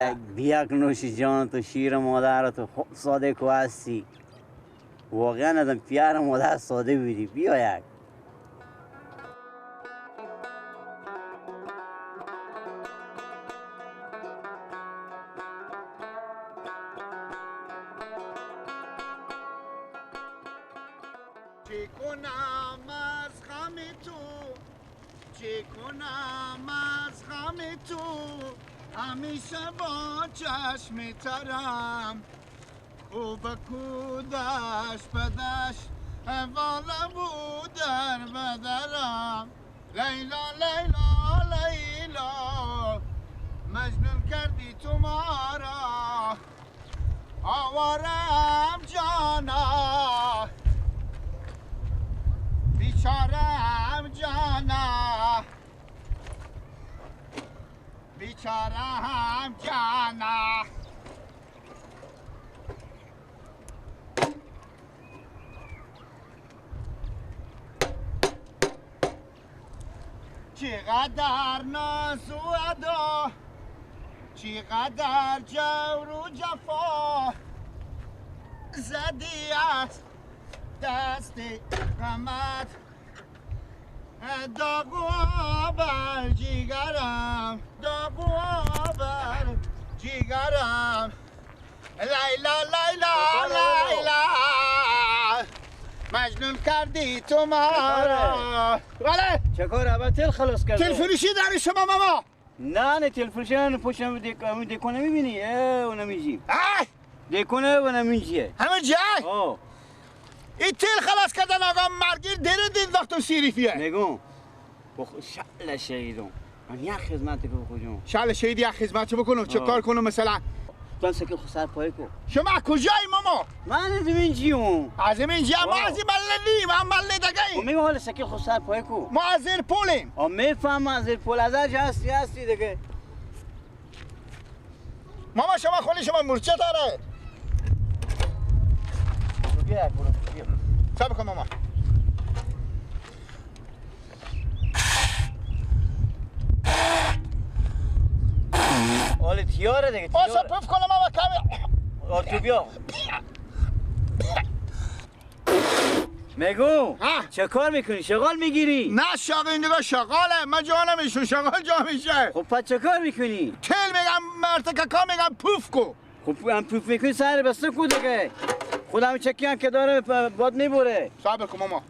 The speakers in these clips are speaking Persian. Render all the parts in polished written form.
بیاک نوشی جان تو شیر مادر تو خوب ساده کو هستی واقعا ازم پیار مادر ساده بودی بیا یک چه کنم از غم تو چه کنم از غم تو همیشه با چشم ترم خوب کودش بدش والا بود در بدرم لیلا لیلا لیلا مجنون کردی تو ما را آوارم جانا بیچارم جانا بیچارم جانا چقدر ناز و ادا چقدر جور و جفا زدی از دست غمت داغو بر جیگرم داغو بر جیگرم لیلا لیلا لیلا مجنون کردی تو ما را بله چه کار اول تل خلاص کرد تل فروشی داری شما ماما نه تل فروشی نه پشتم دیکونه میبینی و نمیجی اه دیکونه و نمیجیه همه جای آه این تل خلاص کردن آقا مرگیر دیره دید وقتم سیریفیه نگون شعل شهیدم من یک خدمت که بکنم شعل شهید یک خدمت چه بکنم چه کار کنم مثلا تو سکه خود سر پای کو شما کجایی ماما من از این جیوم از این جا ما از این مللی من مللی دگه میگم حالا سکه خود سر پای کو ما از زیر پولیم میفهم از این پول ازش هستی دیگه ماما شما خونی شما مرچه داره بیا برو بیا صبر کن ماما حالا تیاره دیگه آسا پف کنم ماما کمی تو بیا میگو چه کار میکنی؟ شغال میگیری؟ نه شاق این دیگه شغاله من جا نمیشون شغال جا میشه خب پس چه کار میکنی؟ تل میگم مرتککا میگم پوف کو خب هم پوف میکنی سر بسته کو دیگه خودم چکی هم که داره باد میبره صبر کن ماما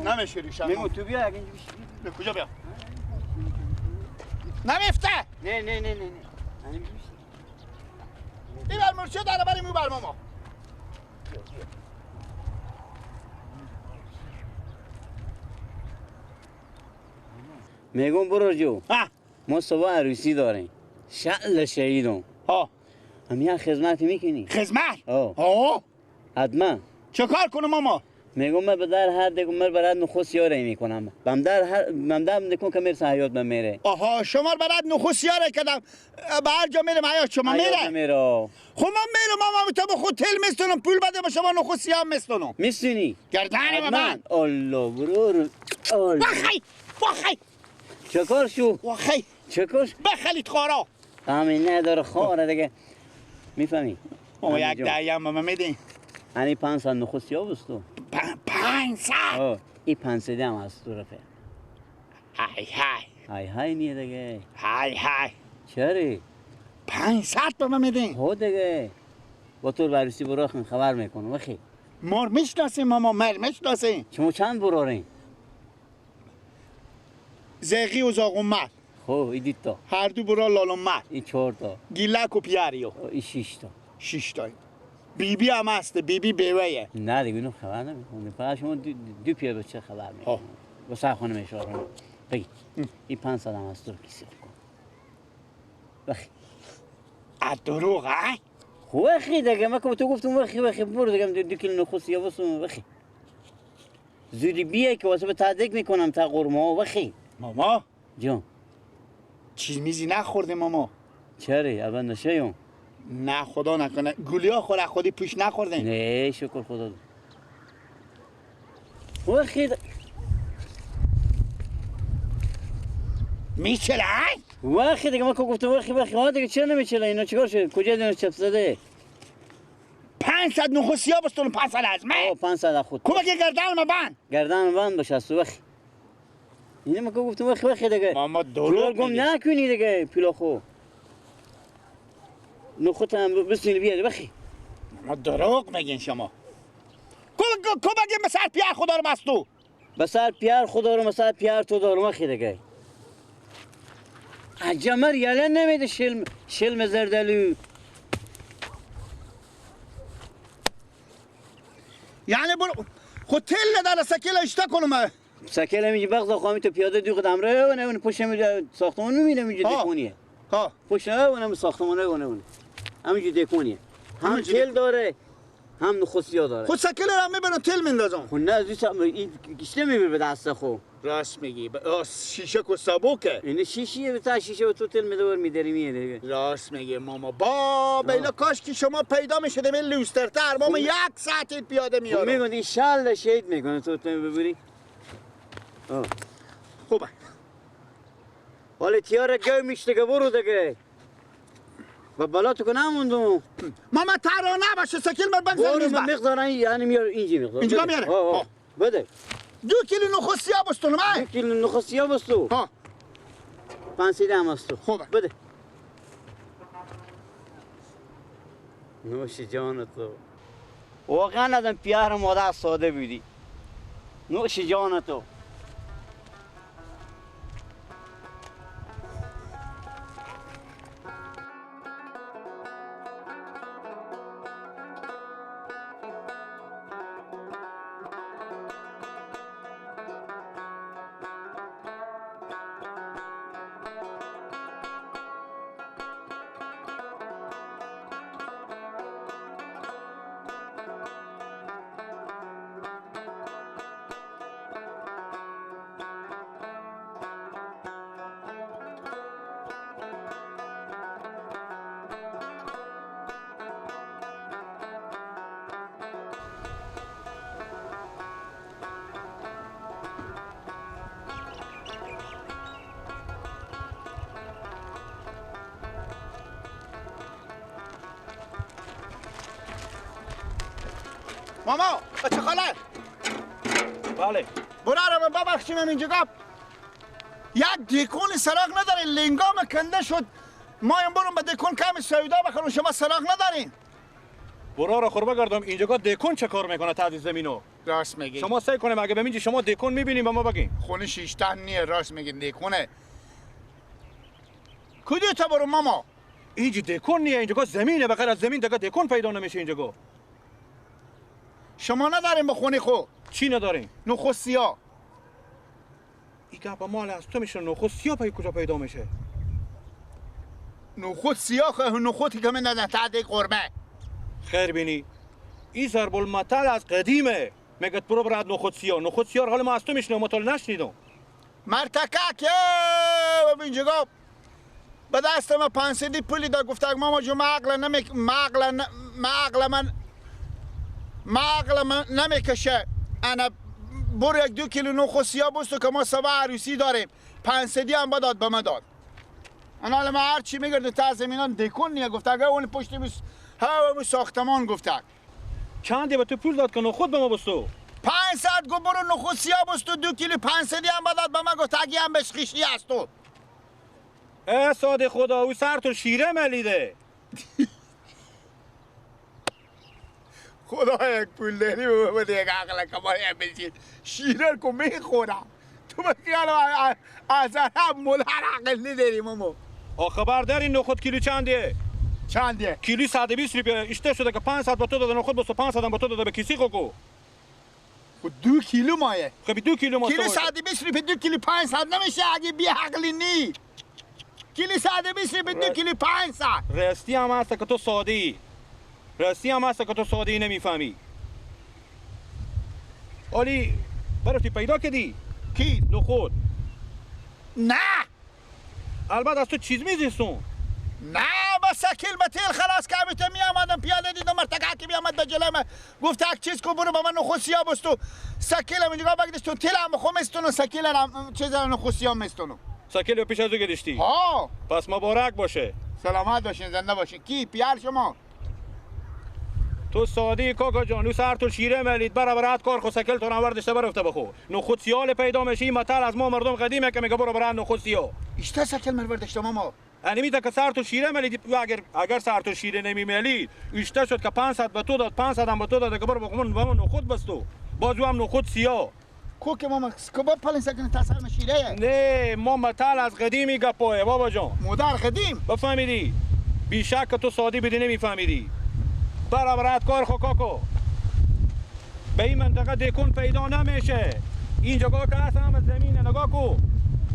نمیشه ریشم میگو تو بیا اگه اینجا به کجا بیا نمیفته نه این بر مرچه داره بریم اون بر ماما میگم برو جو ما صبح عروسی داریم شعل شهیدم هم یک خدمت میکنی خدمت آه حتما چه کار کنم ماما میگم من به در هر دیگه من برات نخست یاری میکنم بمدام نکن که میرسه حیات به میره آها شما برات نخست یاری کردم به هر جا میرم حیات شما میره خب من میرم ماما تو به خود تل میستونم پول بده به شما نخست یام میستونم میستونی گردن من الله برو وخی چه کار شو وخی چه کار بخلید خارا همین نداره خاره دیگه میفهمی او یک دایم ماما میدین انی 500 نخست یا بستو 500 این 500 هم هست تو رفه های نیه دیگه های چری 500 به من میدین هو دیگه با تو بررسی براخن خبر میکنم وخی مار میشناسیم ماما مر میشناسیم شما چند برارین زیغی و زاغومر خب این دید تا هر دو برا لالومر این 4 تا گیلک و پیاریو این 6 تا 6 تا بیبی هم هست بیبی بیوهیه نه دیگه اینو خبر نمیکنه فقط شما دو پیر بچه خبر میکنه با سر خانم اشاره بگی این 500 هم هست تو کسی کن بخی دروغ ها خب بخی دیگه من که تو گفتم بخی برو دیگه 2 کیلو نخست یا بسون بخی زودی بیای که واسه به تعدیق میکنم تا قرمه بخی ماما جان چیز میزی نخورده ماما چرا اول نشیم نه خدا نکنه گلیا خود خودی پوش نخورده نه شکر خدا وخی میچله وخی دیگه، من که گفتم وخی ها دیگه چرا نمیچله؟ اینا چیکار شد؟ کجا دینا چپ زده؟ 500 نخوسیا بستون 500 از من 500 خود کمک گردن ما بند گردن بند باشه از وخی. اینه من که گفتم وخی دیگه ماما دروغ دروغ گم نکنی دیگه پیلا خو نخوت هم بسنی بیاد وخی. ما دروغ میگین شما. کمک مسر پیار خدا رو بستو بسر پیار خدا رو مسر پیار تو دارم وخی دیگه. عجمر یاله نمیده شلم زردالو. یعنی برو خود تل نداره سکیل اشتا کنم سکیل میگی بغض خواهمی تو پیاده دیو قدم ره و نه پشت میگه ساختمان میبینه میگه دکونیه. ها پشت و نه ساختمانه و نه همینجوری دکونیه. هم تل داره هم نخوسیا داره. خود سکیل رو هم میبرن تل میندازم. خود نه از این گشته میبره به دست خو. راست میگی شیشه کو سبوکه. این شیشه به تا شیشه و تو تل میدور میداری میاد. راست میگی ماما با بیلا کاش که شما پیدا میشده به لوسترتر ماما 1 ساعت پیاده میارم. میگن ان شاء الله شهید میکنه تو ببری. خوبه. ولی تیاره گوی میشته که برو دیگه. و بالا تو که نموندم. ماما ترانه باشه سکیل من بگذار برو من مقدارن یعنی میار اینجا مقدار. اینجا میاره. بده. 2 کیلو نخوسیا بستون من. 2 کیلو نخوسیا بستو. 500 هم استو. خوبه. بده. نوش جان تو. واقعا آدم پیار مادر ساده بودی. نوش جان تو. ماما بچه خاله بله برای من ببخشیم اینجا یک دیکون سراغ نداره لنگام کنده شد ما این برون به دیکون کمی سویدا بخورم شما سراغ ندارین برا را خوربه گردم اینجا دیکون چه کار میکنه تحت زمینو راست میگی شما سعی کنیم اگه ببینید شما دیکون میبینیم به ما بگین خونه شیشتن نیه راست میگین دیکونه کدی تا برو ماما اینجا دیکون نیه اینجا زمینه بغیر از زمین دیگه دیکون پیدا نمیشه اینجا شما ندارین به خونه خو چی ندارین نخوسیا این گپ مال از تو میشه نخوسیا کجا پیدا میشه نخود سیاه نخودی که من ندن تحت قرمه خیر بینی این ضرب المثل از قدیمه میگه برو برات نخود سیاه حال ما از تو میشنم مطال نشنیدم مرتکک اینجا به دست ما 500 پولی دا گفته ماما جو مغل من نمیکشه انا برو 1-2 کیلو نخوسیا بستو که ما سوا عروسی داریم 500 هم بداد به من داد انا حالا ما هر چی میگرده تا زمینان دیکون نیه گفته اگه اون پشتی همون ساختمان گفته چندی به تو پول داد که نخود به ما بستو 500 گو برو نخوسیا بستو 2 کیلو 500 هم بداد به من گفته اگه هم بهش خیشی هستو ای ساده خدا او سر تو شیره ملیده خدا یک پول داری و یک عقل کماری هم بشید شیره کو میخورم تو بخیال از هم ملحر عقل نداری مامو خبر داری نخود کیلو چندیه؟ چندیه؟ کیلو 120 روپیه اشته شده که 500 به تو داده نخود بستو 500 هم به تو داده به کسی خوکو 2 کیلو مایه خب 2 کیلو کیلو 120 روپیه 2 کیلو 500 نمیشه اگه بی عقلی نی کیلو 120 روپیه 2 کیلو 500 راستی هم هست که تو ساده ای راستی هم هست که تو ساده ای نمیفهمی اولی برای پیدا کردی کی؟ نخود نه البته از تو چیز میزیستون نه بس کل به تیل خلاص که می آمدم پیاده دیدم مرتقه که می آمد به جلو سکلم گفت یک چیز کو برو با من نخود سیاه بستو سکلم اینجا بگدش تو تلم بخوام استونو سکلم چیز نخود سیاه مستونو سکل پیش از او گرشتی ها پس مبارک باشه سلامت باشین زنده باشین کی پیار شما تو سادی کاکا جان او سر تو شیره ملید برابرات کار خو سکل تو نوردش برفته بخو نخود سیال پیدا میشی متل از ما مردم قدیمه که میگه برو برات نخود سیاه اشتا سکل مروردش ماما انمیده که سر تو شیره ملید اگر سر تو شیره نمیملید اشته شد که 500 به تو داد 500 هم به تو داد که برو بخون نخود بستو بازو هم نخود سیاه کوک ماما کباب پلن سکن تاثر مشیره نه ما متل از قدیمی گپایه بابا جان مادر قدیم بفهمیدی بیشک که تو سادی بدی نمیفهمیدی برابرات کار خو کاکو به این منطقه دیکون پیدا نمیشه این جگاه که هست هم زمینه نگاه کو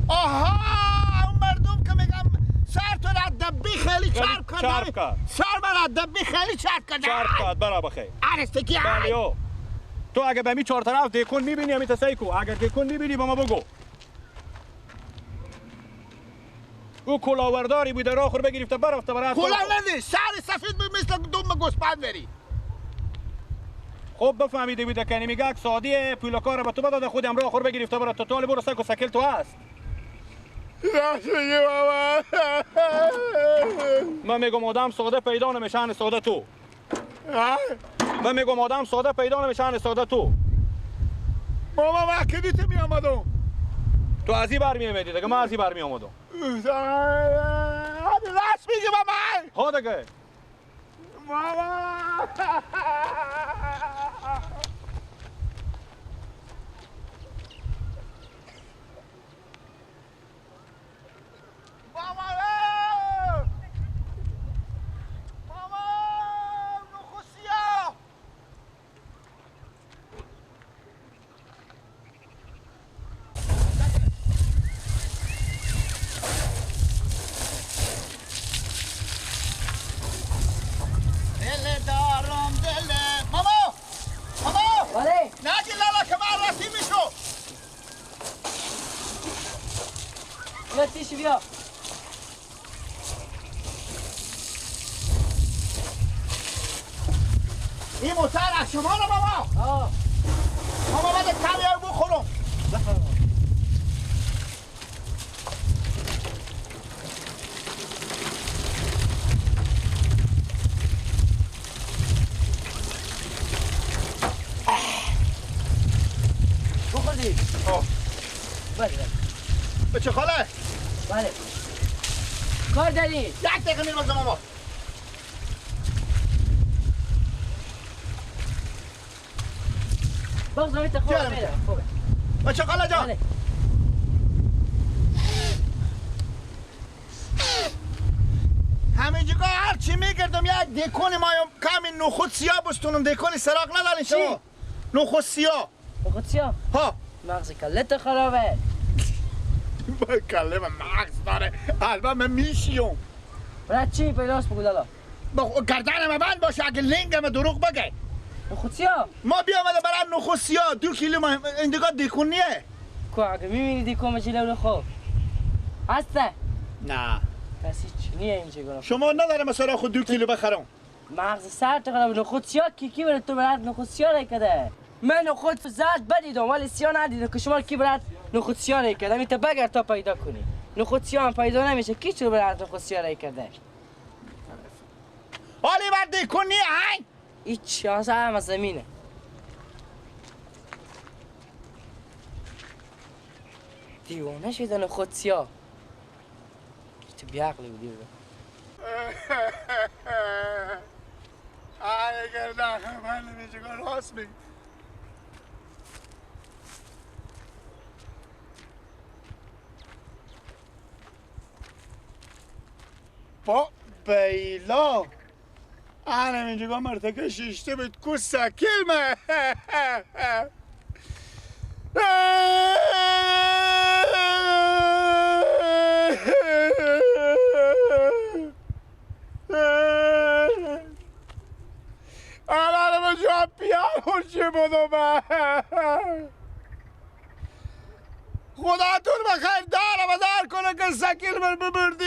آها اون مردم که میگم سر تو را دبی خیلی چرب کرد سر برا دبی خیلی چرب کرد برابر خیلی عرستکی بلیو تو اگه به می چهار طرف دیکون میبینی همی تسایی کو اگر دیکون میبینی با ما بگو او کلاورداری بوده راه خور بگرفته برفته برات کلا ندی سر سفید بود مثل دوم گوسپند بری خب بفهمیده بوده که نمیگه سادی پولکار به تو بداده خودم راه خور بگرفته برات تو طالب برو سک و سکل تو هست من میگم آدم ساده پیدا نمیشن ساده تو من میگم آدم ساده پیدا نمیشن ساده تو ماما وقتی می آمدم تو ازی برمی آمدی دیگه من ازی برمی آمدم راست میگه ماما ها دیگه ماما پیش بیا این موتر از شما رو ماما ماما باید کمی رو بخورم بخوردی؟ بله به چه خاله؟ بله کار داری؟ 1 دقیقه میرم ماما بغض تا خوبه خوبه به چه خاله جان؟ بله همینجا هر چی میگردم یک دیکون مایم کمی نخود سیاه بستونم دیکون سراغ ندارین شما نخود سیاه نخود سیاه؟ ها مغز کلت خرابه کله من مغز داره البته من میشیم برای چی پیداست بگو دالا گردن من بند باشه اگه لنگم دروغ بگه نخود سیاه؟ ما بیامده برای نخود سیاه 2 کیلو ما این دیگه دیکون نیه کو اگه میبینی دیکون مچی لولو خوب هسته؟ نه پس هیچ نیه این چگونه شما نداره مثلا خود 2 کیلو بخرم مغز سر تو خرابه نخود سیاه کی برای تو برات نخود سیاه رکده من نخود زرد بدیدم ولی سیاه ندیدم که شما کی برات نخود سیاه رکده می تا بگر تا پیدا کنی نخود سیاه هم پیدا نمیشه کی چرا برات نخود سیاه رکده حالی بر دیکون نیه هنگ هیچ هم از زمینه دیوانه شده نخود سیاه تو بیعقلی بودی بودم اگر نه من نمیشه راست میگی با بیلا انا اینجا مرتکه شیشته بید کو سکلمه انا به جا پیامون چه بودو من خداتون بخیر دارم و دار کنه که سکیل من ببردی